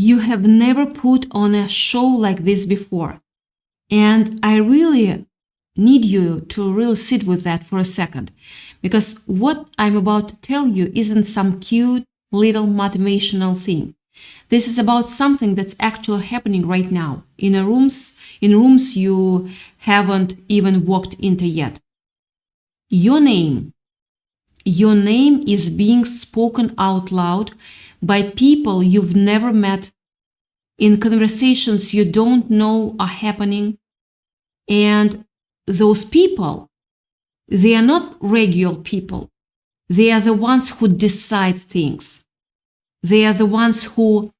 You have never put on a show like this before. And I really need you to really sit with that for a second, because what I'm about to tell you isn't some cute little motivational thing. This is about something that's actually happening right now in rooms you haven't even walked into yet. Your name is being spoken out loud by people you've never met, in conversations you don't know are happening. And those people, they are not regular people. They are the ones who decide things. They are the ones who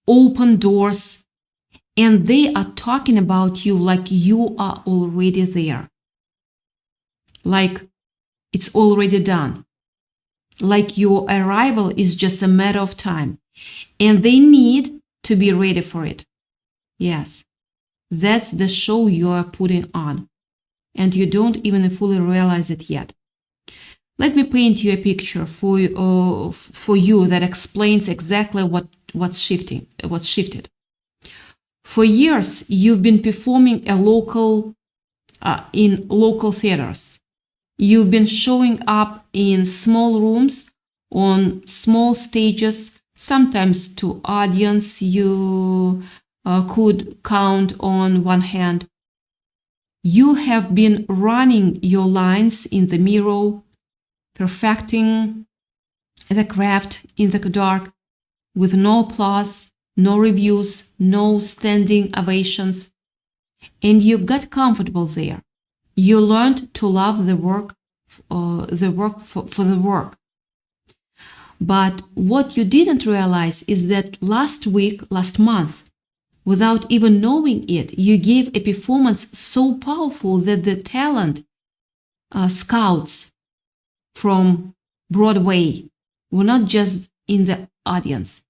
open doors, and they are talking about you like you are already there. Like it's already done. Like your arrival is just a matter of time. And they need to be ready for it. Yes, that's the show you are putting on. And you don't even fully realize it yet. Let me paint you a picture for you that explains exactly what's shifted. For years, you've been performing in local theaters. You've been showing up in small rooms, on small stages, sometimes to audience you could count on one hand. You have been running your lines in the mirror, perfecting the craft in the dark, with no applause, no reviews, no standing ovations. And you got comfortable there. You learned to love the work for the work. But what you didn't realize is that last month, without even knowing it, you gave a performance so powerful that the talent scouts from Broadway were not just in the audience.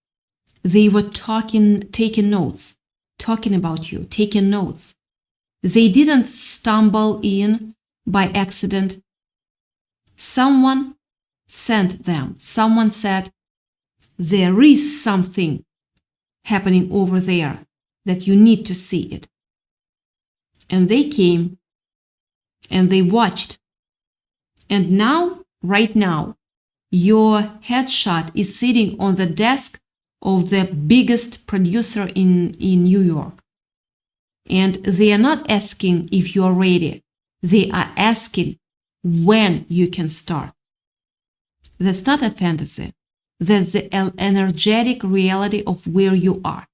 They were taking notes, talking about you, taking notes. They didn't stumble in by accident. Someone sent them. Someone said, there is something happening over there that you need to see it. And they came and they watched. And now, right now, your headshot is sitting on the desk of the biggest producer in New York. And they are not asking if you are ready. They are asking when you can start. That's not a fantasy. That's the energetic reality of where you are.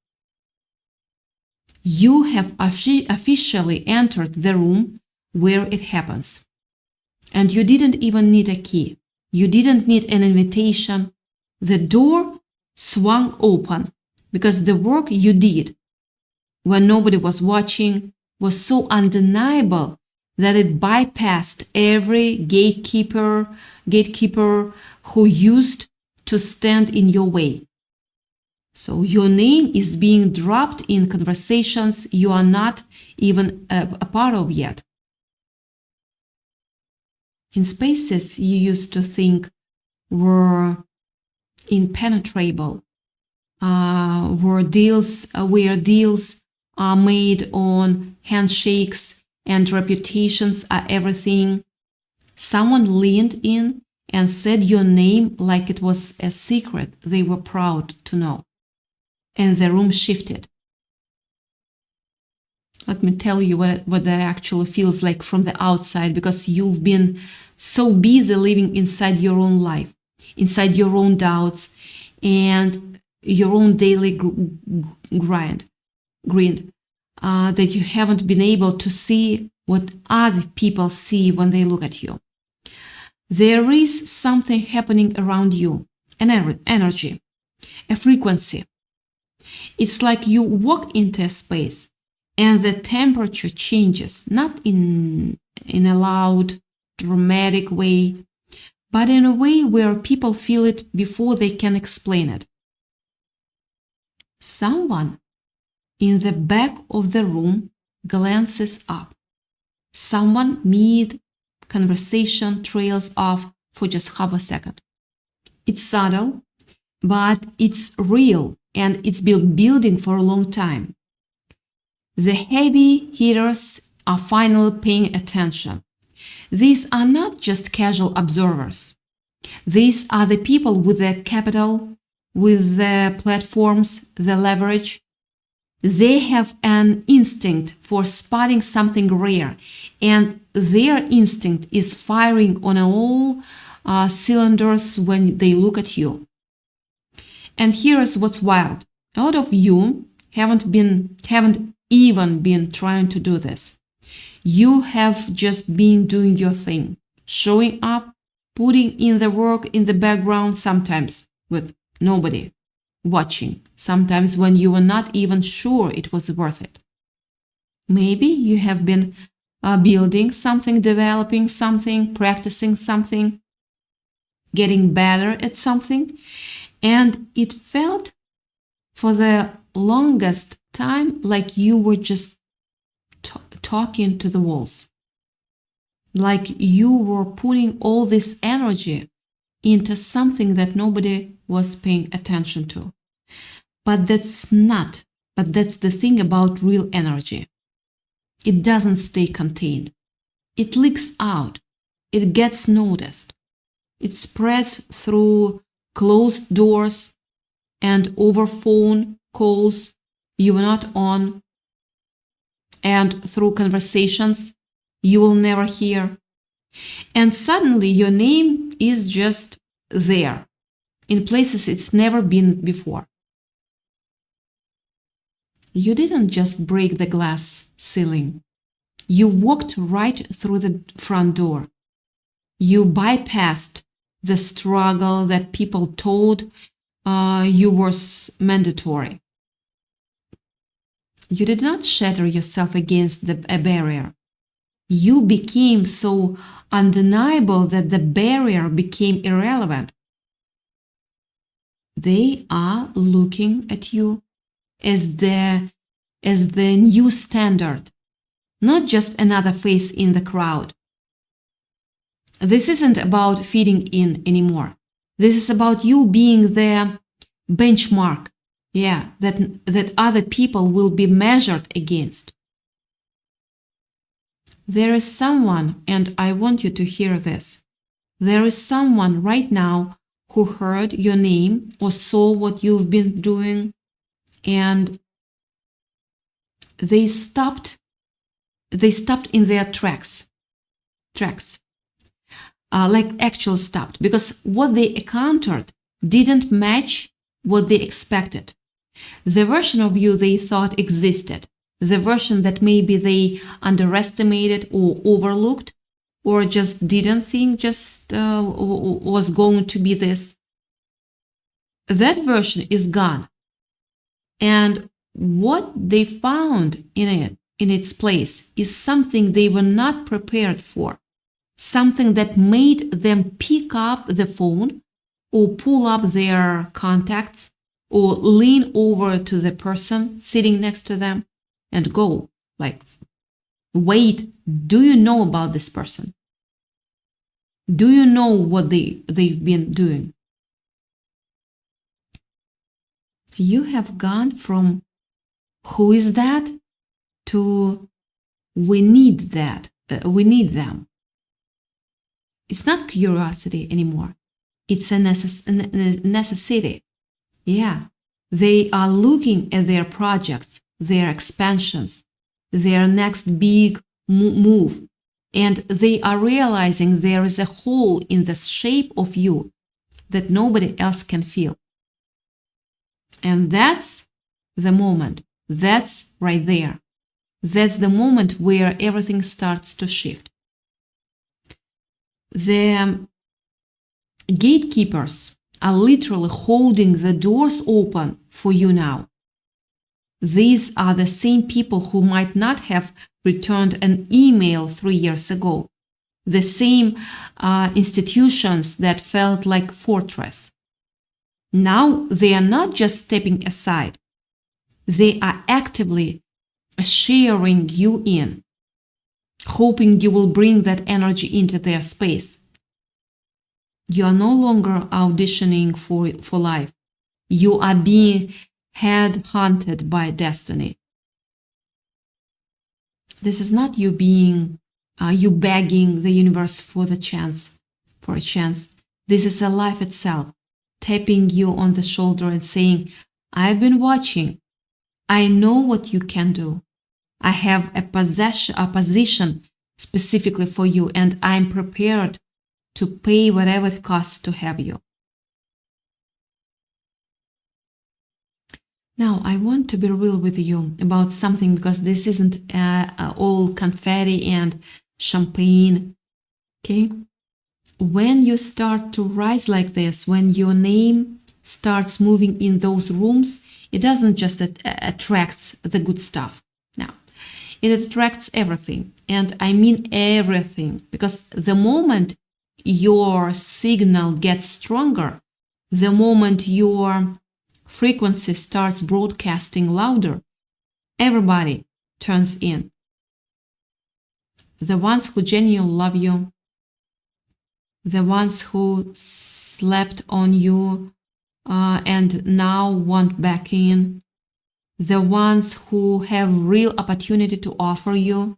You have officially entered the room where it happens. And you didn't even need a key. You didn't need an invitation. The door swung open because the work you did when nobody was watching was so undeniable that it bypassed every gatekeeper who used to stand in your way. So your name is being dropped in conversations you are not even a part of yet. In spaces you used to think were impenetrable, where deals are made on handshakes and reputations are everything. Someone leaned in and said your name like it was a secret they were proud to know. And the room shifted. Let me tell you what that actually feels like from the outside, because you've been so busy living inside your own life, inside your own doubts and your own daily grind, that you haven't been able to see what other people see when they look at you. There is something happening around you, an energy, a frequency. It's like you walk into a space and the temperature changes, not in a loud, dramatic way, but in a way where people feel it before they can explain it. Someone in the back of the room glances up. Someone mid-conversation trails off for just half a second. It's subtle, but it's real, and it's been building for a long time. The heavy hitters are finally paying attention. These are not just casual observers. These are the people with the capital, with the platforms, the leverage. They have an instinct for spotting something rare, and their instinct is firing on all cylinders when they look at you. And here's what's wild. A lot of you haven't even been trying to do this. You have just been doing your thing, showing up, putting in the work in the background, sometimes with nobody watching, sometimes when you were not even sure it was worth it. Maybe you have been building something, developing something, practicing something, getting better at something, and it felt for the longest time like you were just talking to the walls, like you were putting all this energy into something that nobody was paying attention to. But that's the thing about real energy. It doesn't stay contained. It leaks out. It gets noticed. It spreads through closed doors and over phone calls you were not on, and through conversations you will never hear. And suddenly your name is just there, in places it's never been before. You didn't just break the glass ceiling. You walked right through the front door. You bypassed the struggle that people told you was mandatory. You did not shatter yourself against a barrier. You became so undeniable that the barrier became irrelevant. They are looking at you as the new standard, not just another face in the crowd. This isn't about fitting in anymore. This is about you being the benchmark, that other people will be measured against. There is someone, and I want you to hear this. There is someone right now who heard your name or saw what you've been doing, and they stopped in their tracks, like actual stopped, because what they encountered didn't match what they expected. The version of you they thought existed, the version that maybe they underestimated or overlooked, or just didn't think was going to be this. That version is gone. And what they found in its place is something they were not prepared for, something that made them pick up the phone or pull up their contacts or lean over to the person sitting next to them and go like, wait, do you know about this person? Do you know what they've been doing? You have gone from who is that to we need that, we need them. It's not curiosity anymore. It's a necessity. Yeah, they are looking at their projects, their expansions, their next big move, and they are realizing there is a hole in the shape of you that nobody else can feel. And that's the moment. That's right there. That's the moment where everything starts to shift. The gatekeepers are literally holding the doors open for you now. These are the same people who might not have returned an email 3 years ago. The same institutions that felt like fortress. Now they are not just stepping aside. They are actively sharing you in, hoping you will bring that energy into their space. You are no longer auditioning for life. You are being head-hunted by destiny. This is not you being, you begging the universe for a chance. This is a life itself, tapping you on the shoulder and saying, I've been watching. I know what you can do. I have a position specifically for you, and I'm prepared to pay whatever it costs to have you. Now, I want to be real with you about something, because this isn't all confetti and champagne, okay? When you start to rise like this, when your name starts moving in those rooms, it doesn't just attract the good stuff. Now, it attracts everything. And I mean everything, because the moment your signal gets stronger, the moment your frequency starts broadcasting louder, everybody turns in. The ones who genuinely love you, the ones who slept on you and now want back in, the ones who have real opportunity to offer you,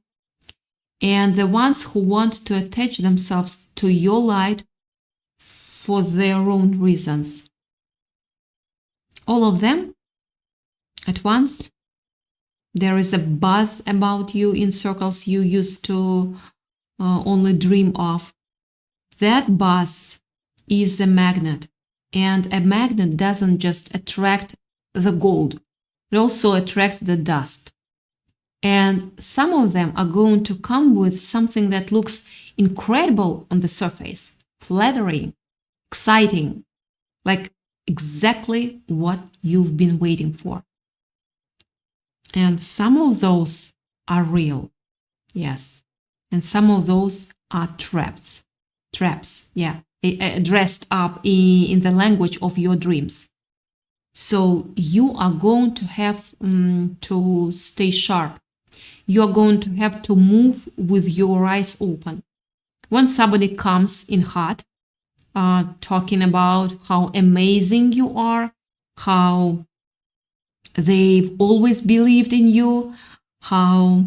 and the ones who want to attach themselves to your light for their own reasons. All of them at once. There is a buzz about you in circles you used to only dream of. That buzz is a magnet, and a magnet doesn't just attract the gold, it also attracts the dust. And some of them are going to come with something that looks incredible on the surface, flattering, exciting, like exactly what you've been waiting for. And some of those are real, yes. And some of those are traps, yeah, dressed up in the language of your dreams. So you are going to have to stay sharp. You're going to have to move with your eyes open. When somebody comes in hot, talking about how amazing you are, how they've always believed in you, how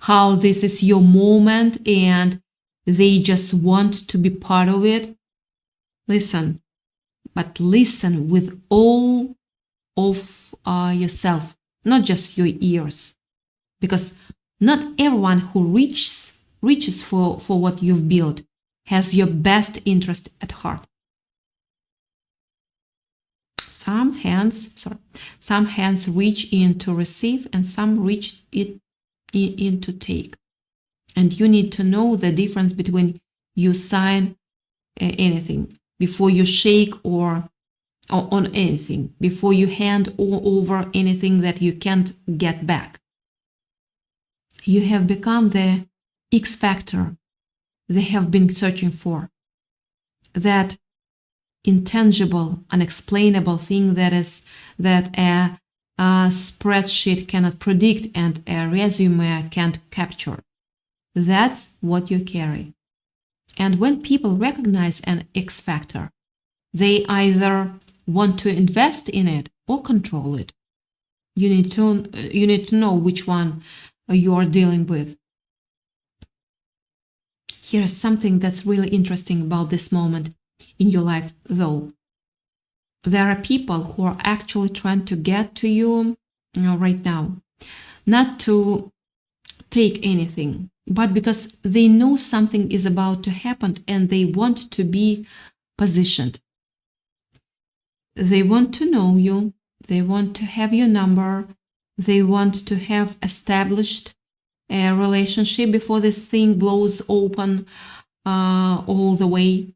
how this is your moment and they just want to be part of it. Listen, but listen with all of yourself, not just your ears, because not everyone who reaches for what you've built has your best interest at heart. Some hands reach in to receive and some reach in to take. And you need to know the difference between you sign anything, before you shake or on anything, before you hand over anything that you can't get back. You have become the X factor they have been searching for. That intangible, unexplainable thing that a spreadsheet cannot predict and a resume can't capture. That's what you carry. And when people recognize an X factor, they either want to invest in it or control it. You need to know which one you are dealing with. Here is something that's really interesting about this moment in your life, though. There are people who are actually trying to get to you right now, not to take anything, but because they know something is about to happen and they want to be positioned. They want to know you, they want to have your number, they want to have established a relationship before this thing blows open all the way.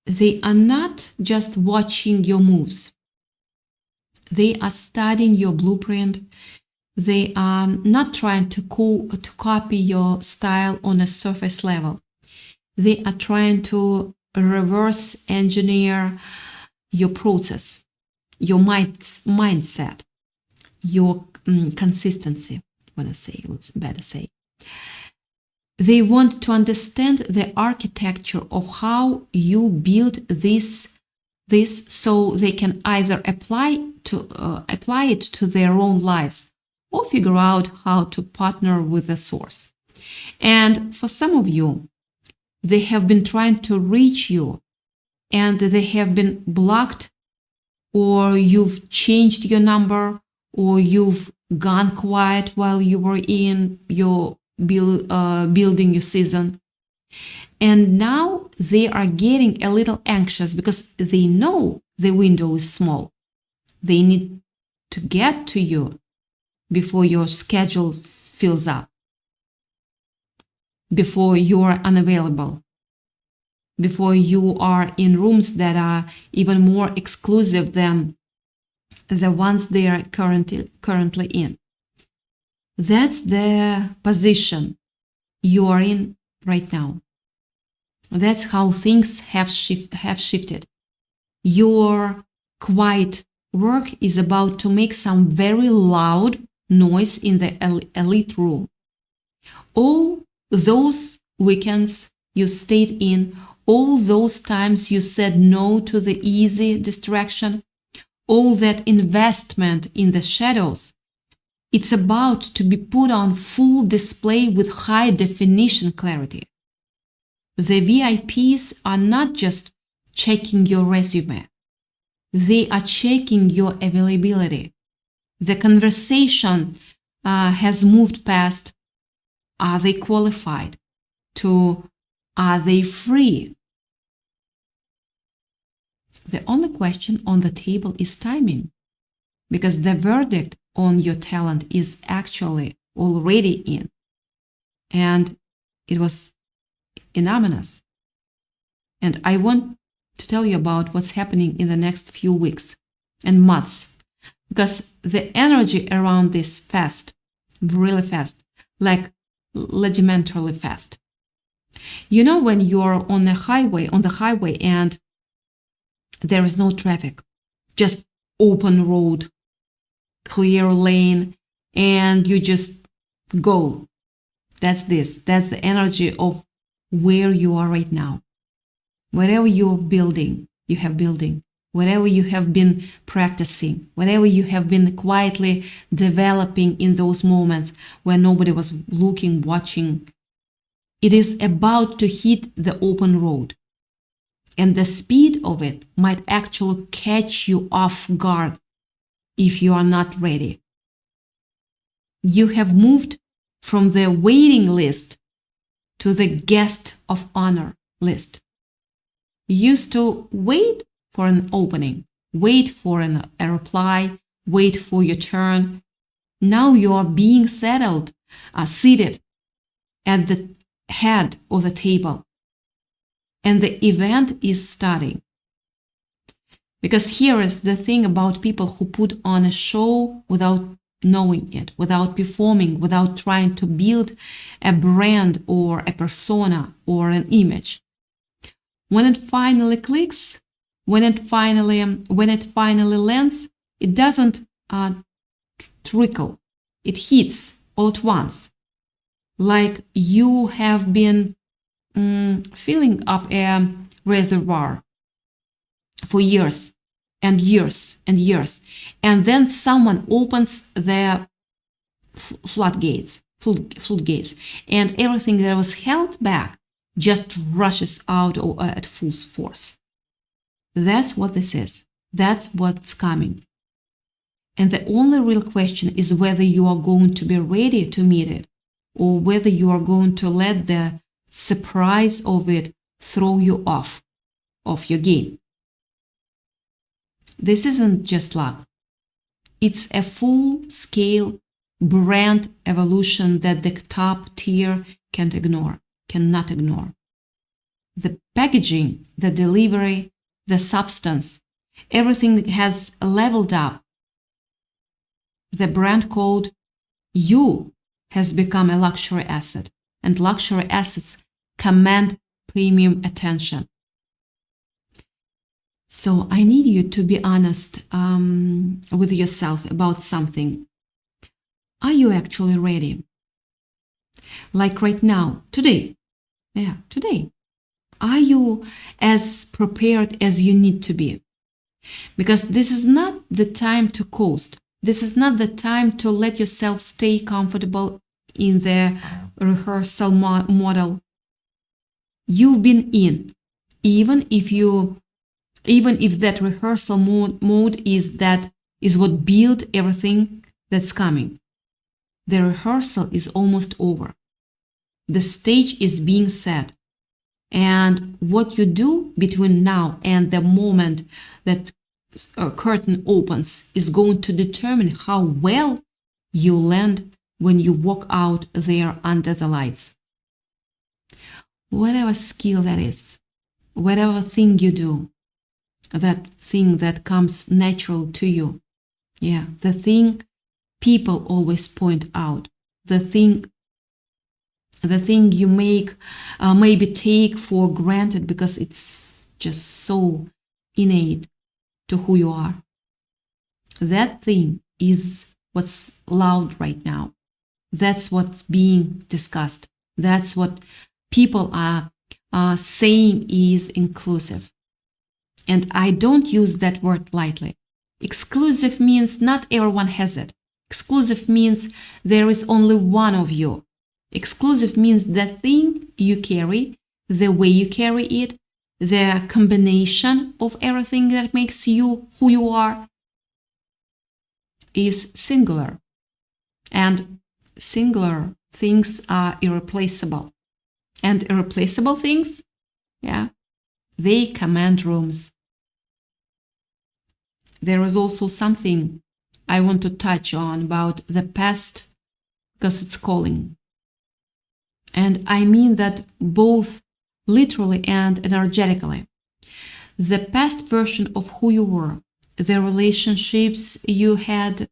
They are not just watching your moves. They are studying your blueprint. They are not trying to copy your style on a surface level. They are trying to reverse engineer your process, your mindset, your consistency. It's better say. They want to understand the architecture of how you build this this so they can either apply it to their own lives or figure out how to partner with the source. And for some of you, they have been trying to reach you and they have been blocked, or you've changed your number, or you've gone quiet while you were in your building your season. And now they are getting a little anxious because they know the window is small. They need to get to you before your schedule fills up, before you are unavailable, before you are in rooms that are even more exclusive than the ones they are currently in. That's the position you are in right now. That's how things have shifted. Your quiet work is about to make some very loud noise in the elite room. All those weekends you stayed in, all those times you said no to the easy distraction, all that investment in the shadows, it's about to be put on full display with high definition clarity. The VIPs are not just checking your resume. They are checking your availability. The conversation has moved past, are they qualified, to, are they free? The only question on the table is timing, because the verdict on your talent is actually already in. And it was anonymous. And I want to tell you about what's happening in the next few weeks and months, because the energy around this fast, really fast, like legimentarily fast. You know, when you're on the highway and there is no traffic, just open road, clear lane, and you just go. That's the energy of where you are right now. Whatever you're building, whatever you have been practicing, whatever you have been quietly developing in those moments where nobody was looking, watching, it is about to hit the open road. And the speed of it might actually catch you off guard if you are not ready. You have moved from the waiting list to the guest of honor list. You used to wait for an opening, wait for a reply, wait for your turn. Now you are being seated at the head of the table, and the event is starting. Because here is the thing about people who put on a show without knowing it, without performing, without trying to build a brand or a persona or an image. When it finally clicks, when it finally lands, it doesn't trickle. It hits all at once, like you have been filling up a reservoir for years and years and years, and then someone opens the floodgates, and everything that was held back just rushes out at full force. That's what this is. That's what's coming. And the only real question is whether you are going to be ready to meet it, or whether you are going to let the surprise of it throw you off your game. This isn't just luck. It's a full-scale brand evolution that the top tier cannot ignore. The packaging, the delivery, the substance, everything has leveled up. The brand called you has become a luxury asset, and luxury assets command premium attention. So I need you to be honest with yourself about something. Are you actually ready? Like right now, today. Yeah, today. Are you as prepared as you need to be? Because this is not the time to coast. This is not the time to let yourself stay comfortable in the rehearsal model. You've been in, even if that rehearsal mode is what built everything that's coming. The rehearsal is almost over. The stage is being set. And what you do between now and the moment that a curtain opens is going to determine how well you land when you walk out there under the lights. Whatever skill that is, whatever thing you do, that thing that comes natural to you, the thing people always point out, the thing you maybe take for granted because it's just so innate to who you are. That thing is what's loud right now. That's what's being discussed. That's what people are saying is inclusive. And I don't use that word lightly. Exclusive means not everyone has it. Exclusive means there is only one of you. Exclusive means the thing you carry, the way you carry it, the combination of everything that makes you who you are is singular. And singular things are irreplaceable. And irreplaceable things, they command rooms. There is also something I want to touch on about the past because it's calling. And I mean that both literally and energetically. The past version of who you were, the relationships you had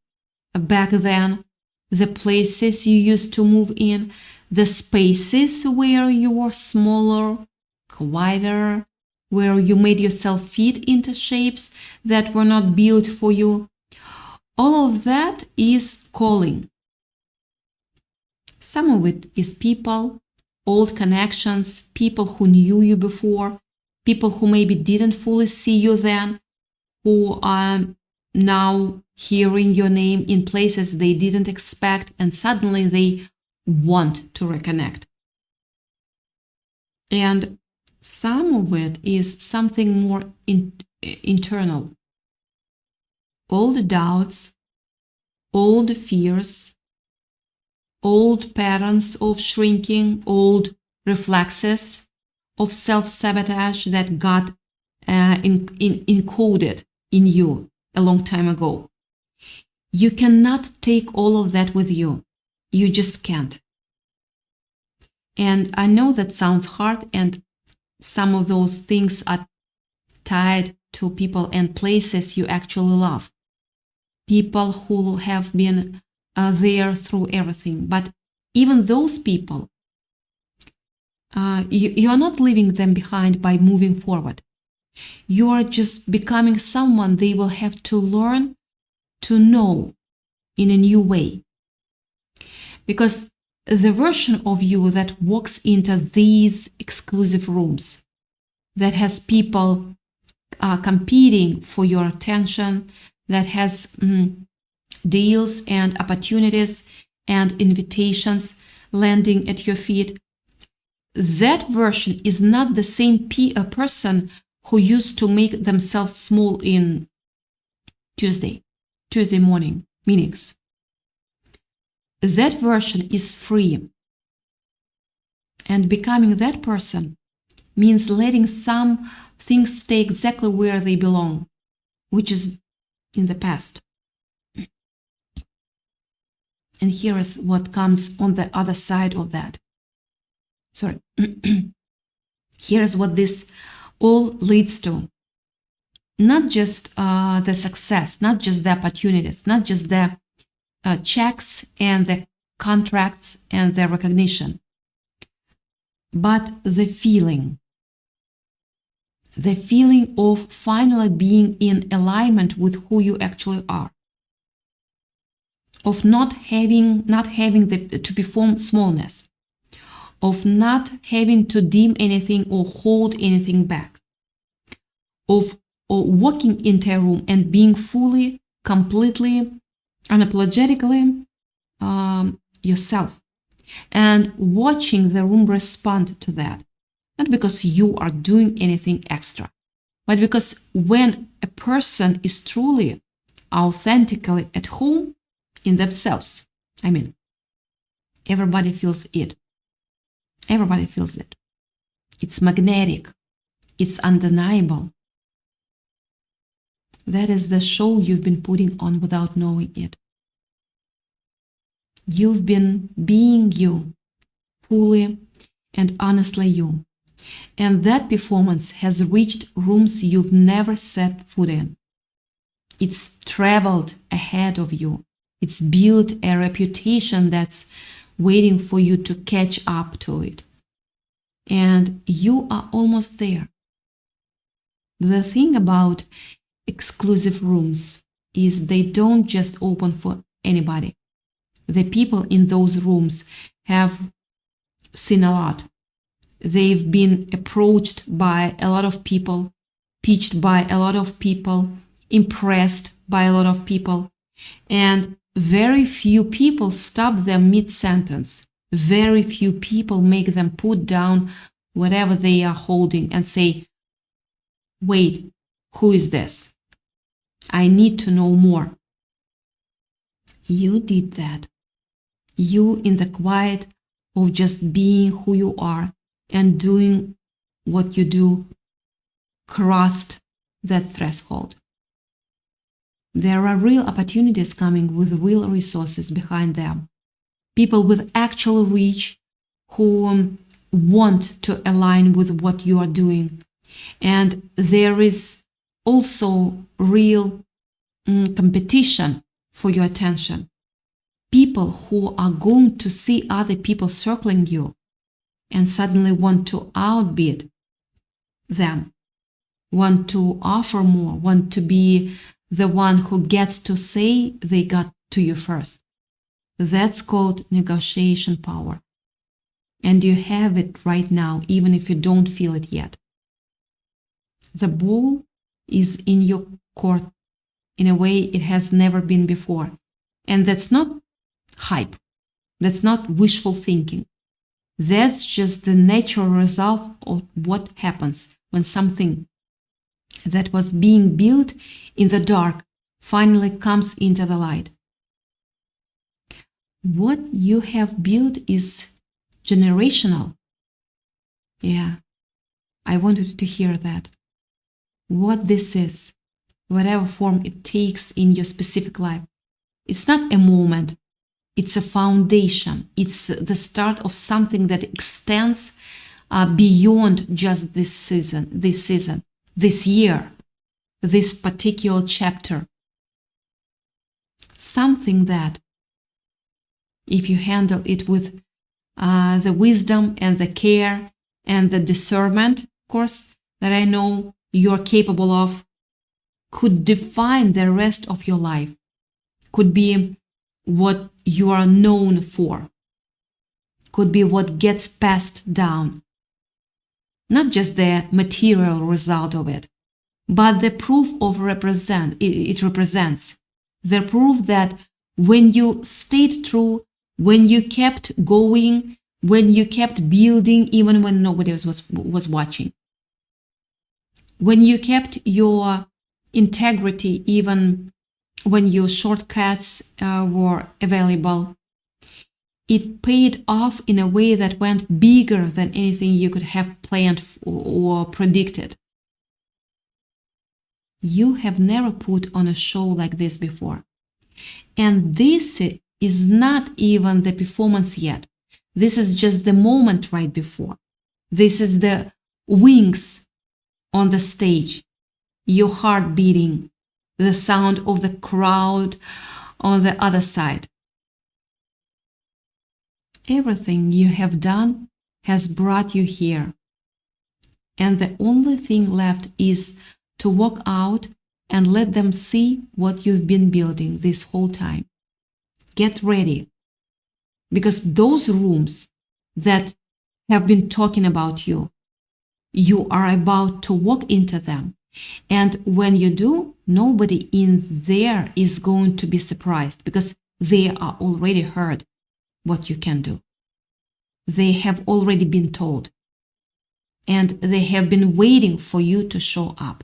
back then, the places you used to move in, the spaces where you were smaller, quieter, where you made yourself fit into shapes that were not built for you. All of that is calling. Some of it is people, old connections, people who knew you before, people who maybe didn't fully see you then, who are now hearing your name in places they didn't expect, and suddenly they want to reconnect. And some of it is something more internal. Old doubts, old fears, old patterns of shrinking, old reflexes of self-sabotage that got encoded in you a long time ago. You cannot take all of that with you. You just can't. And I know that sounds hard, and some of those things are tied to people and places you actually love. People who have been there through everything. But even those people, you are not leaving them behind by moving forward. You are just becoming someone they will have to learn to know in a new way. Because the version of you that walks into these exclusive rooms, that has people competing for your attention, that has deals and opportunities and invitations landing at your feet, that version is not the same person who used to make themselves small in Tuesday morning meetings. That version is free. And becoming that person means letting some things stay exactly where they belong, which is in the past. And here is what comes on the other side of that. Here is what this all leads to. Not just the success, not just the opportunities, not just the checks and the contracts and the recognition, but the feeling of finally being in alignment with who you actually are, of not having to perform smallness, of not having to dim anything or hold anything back, of or walking into a room and being fully, completely, unapologetically yourself, and watching the room respond to that. Not because you are doing anything extra, but because when a person is truly, authentically at home in themselves, everybody feels it. Everybody feels it. It's magnetic. It's undeniable. That is the show you've been putting on without knowing it. You've been being you, fully and honestly you. And that performance has reached rooms you've never set foot in. It's traveled ahead of you. It's built a reputation that's waiting for you to catch up to it. And you are almost there. The thing about exclusive rooms is they don't just open for anybody. The people in those rooms have seen a lot. They've been approached by a lot of people, pitched by a lot of people, impressed by a lot of people, and very few people stop them mid-sentence. Very few people make them put down whatever they are holding and say, wait, who is this? I need to know more. You did that. You, in the quiet of just being who you are and doing what you do, crossed that threshold. There are real opportunities coming with real resources behind them. People with actual reach who want to align with what you are doing. And there is also real competition for your attention. People who are going to see other people circling you and suddenly want to outbid them, want to offer more, want to be the one who gets to say they got to you first. That's called negotiation power. And you have it right now, even if you don't feel it yet. The ball is in your court in a way it has never been before. And that's not hype. That's not wishful thinking. That's just the natural result of what happens when something that was being built in the dark finally comes into the light. What you have built is generational. Yeah, I wanted to hear that. What this is, whatever form it takes in your specific life, it's not a moment. It's a foundation. It's the start of something that extends beyond just this season, this year, this particular chapter. Something that, if you handle it with the wisdom and the care and the discernment, of course, that I know you're capable of, could define the rest of your life, could be what you are known for, could be what gets passed down. Not just the material result of it, but the proof of it represents. The proof that when you stayed true, when you kept going, when you kept building even when nobody else was watching, when you kept your integrity even when your shortcuts were available, it paid off in a way that went bigger than anything you could have planned or predicted. You have never put on a show like this before. And this is not even the performance yet. This is just the moment right before. This is the wings on the stage, your heart beating, the sound of the crowd on the other side. Everything you have done has brought you here. And the only thing left is to walk out and let them see what you've been building this whole time. Get ready. Because those rooms that have been talking about you, you are about to walk into them And when you do, nobody in there is going to be surprised because they are already heard what you can do. They have already been told. And they have been waiting for you to show up.